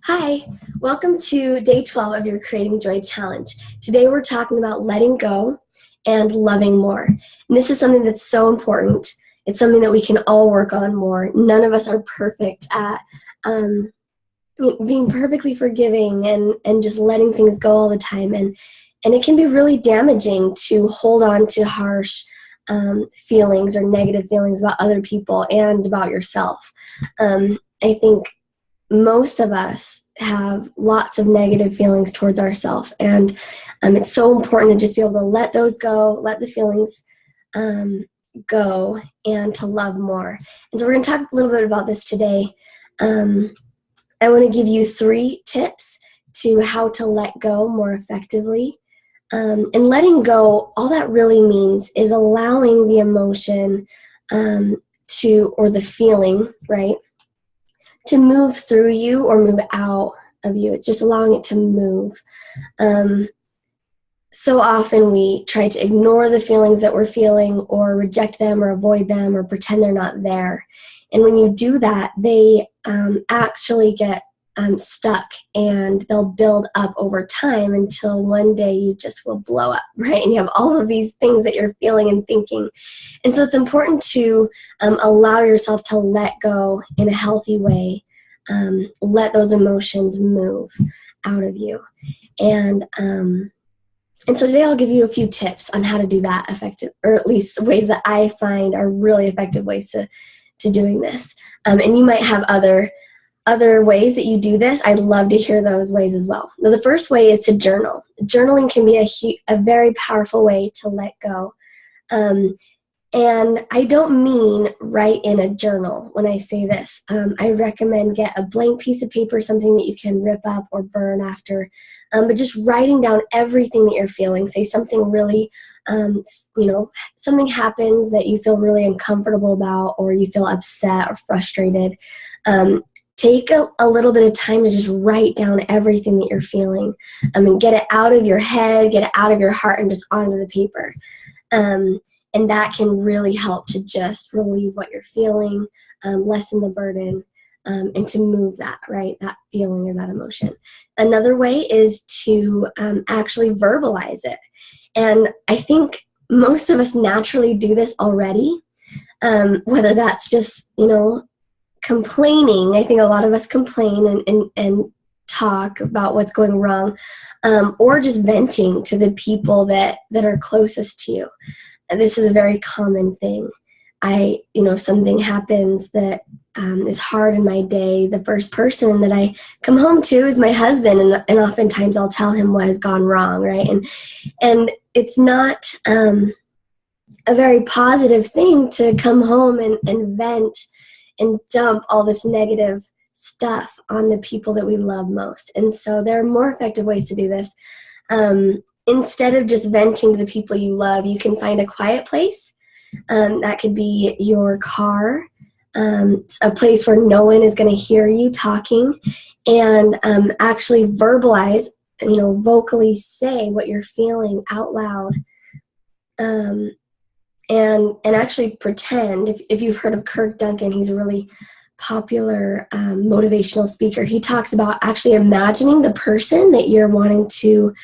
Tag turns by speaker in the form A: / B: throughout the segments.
A: Hi, welcome to day 12 of your Creating Joy Challenge. Today we're talking about letting go and loving more. And this is something that's so important. It's something that we can all work on more. None of us are perfect at being perfectly forgiving and just letting things go all the time. And it can be really damaging to hold on to harsh feelings or negative feelings about other people and about yourself. I think most of us have lots of negative feelings towards ourselves, and it's so important to just be able to let those go, let the feelings go, and to love more. And so we're going to talk a little bit about this today. I want to give you 3 tips to how to let go more effectively. And letting go, all that really means is allowing the emotion or the feeling, right, to move through you or move out of you. It's just allowing it to move. So often we try to ignore the feelings that we're feeling or reject them or avoid them or pretend they're not there. And when you do that, they actually get stuck, and they'll build up over time until one day you just will blow up, right? And you have all of these things that you're feeling and thinking. And so it's important to allow yourself to let go in a healthy way. Let those emotions move out of you. And so today I'll give you a few tips on how to do that effective, or at least ways that I find are really effective ways to doing this. And you might have other ways that you do this. I'd love to hear those ways as well. Now, the first way is to journal. Journaling can be a very powerful way to let go. And I don't mean write in a journal when I say this. I recommend get a blank piece of paper, something that you can rip up or burn after, but just writing down everything that you're feeling. Say something really, something happens that you feel really uncomfortable about, or you feel upset or frustrated. Take a little bit of time to just write down everything that you're feeling, and get it out of your head, get it out of your heart, and just onto the paper. And that can really help to just relieve what you're feeling, lessen the burden, and to move that, right, that feeling or that emotion. Another way is to actually verbalize it. And I think most of us naturally do this already, whether that's just, complaining. I think a lot of us complain and talk about what's going wrong, or just venting to the people that are closest to you. And this is a very common thing. Something happens that is hard in my day. The first person that I come home to is my husband, and oftentimes I'll tell him what has gone wrong, right? And it's not a very positive thing to come home and vent and dump all this negative stuff on the people that we love most. And so there are more effective ways to do this. Instead of just venting to the people you love, you can find a quiet place. That could be your car, a place where no one is going to hear you talking, and actually verbalize, vocally say what you're feeling out loud. And actually pretend, if you've heard of Kirk Duncan, he's a really popular motivational speaker. He talks about actually imagining the person that you're wanting to,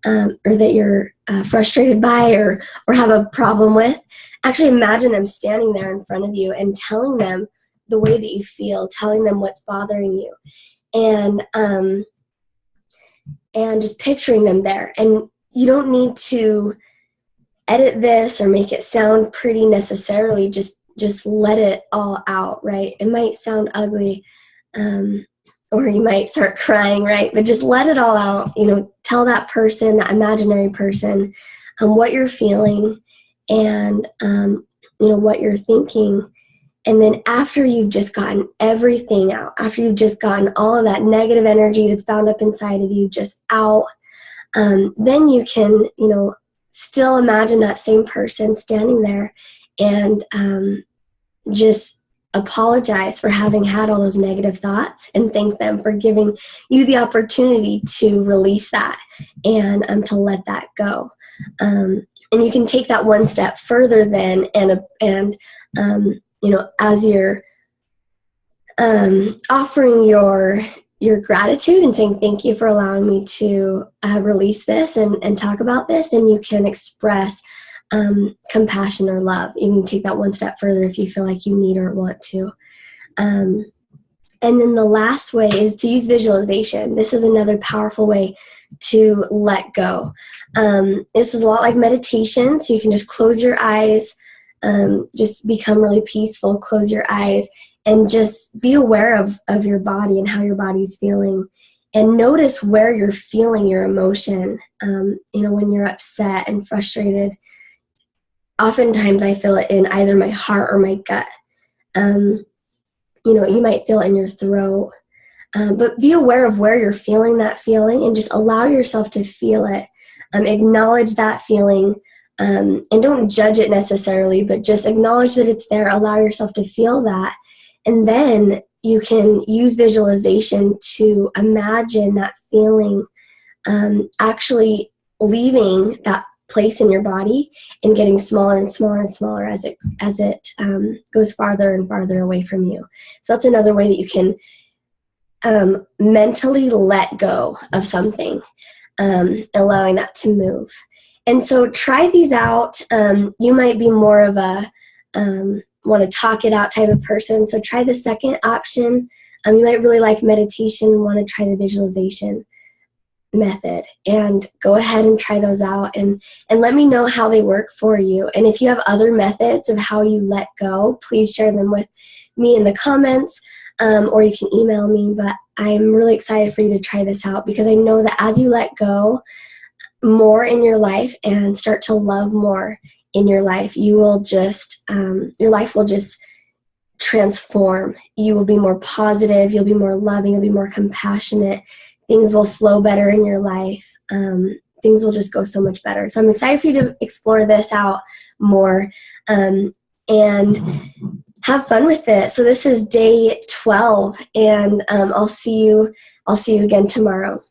A: or that you're frustrated by or have a problem with. Actually imagine them standing there in front of you and telling them the way that you feel, telling them what's bothering you, and just picturing them there. And you don't need to edit this or make it sound pretty necessarily. Just let it all out, right? It might sound ugly, or you might start crying, right? But just let it all out. Tell that person, that imaginary person, what you're feeling and what you're thinking. And then after you've just gotten everything out, after you've just gotten all of that negative energy that's bound up inside of you just out, then you can, still imagine that same person standing there and just apologize for having had all those negative thoughts and thank them for giving you the opportunity to release that and to let that go. And you can take that one step further then, and as you're offering your your gratitude and saying thank you for allowing me to release this and talk about this, then you can express compassion or love. You can take that one step further if you feel like you need or want to. And then the last way is to use visualization. This is another powerful way to let go. This is a lot like meditation, so you can just close your eyes, just become really peaceful, close your eyes, and just be aware of your body and how your body's feeling. And notice where you're feeling your emotion. When you're upset and frustrated, oftentimes I feel it in either my heart or my gut. You might feel it in your throat. But be aware of where you're feeling that feeling and just allow yourself to feel it. Acknowledge that feeling, and don't judge it necessarily, but just acknowledge that it's there. Allow yourself to feel that. And then you can use visualization to imagine that feeling actually leaving that place in your body and getting smaller and smaller and smaller as it goes farther and farther away from you. So that's another way that you can mentally let go of something, allowing that to move. And so try these out. You might be more of a want to talk it out type of person, so try the second option. You might really like meditation, want to try the visualization method, and go ahead and try those out and let me know how they work for you. And if you have other methods of how you let go, please share them with me in the comments, or you can email me. But I'm really excited for you to try this out, because I know that as you let go more in your life and start to love more in your life, you will just your life will just transform. You will be more positive, you'll be more loving, you'll be more compassionate. Things will flow better in your life. Things will just go so much better. So I'm excited for you to explore this out more and have fun with it. So this is day 12, and I'll see you again tomorrow.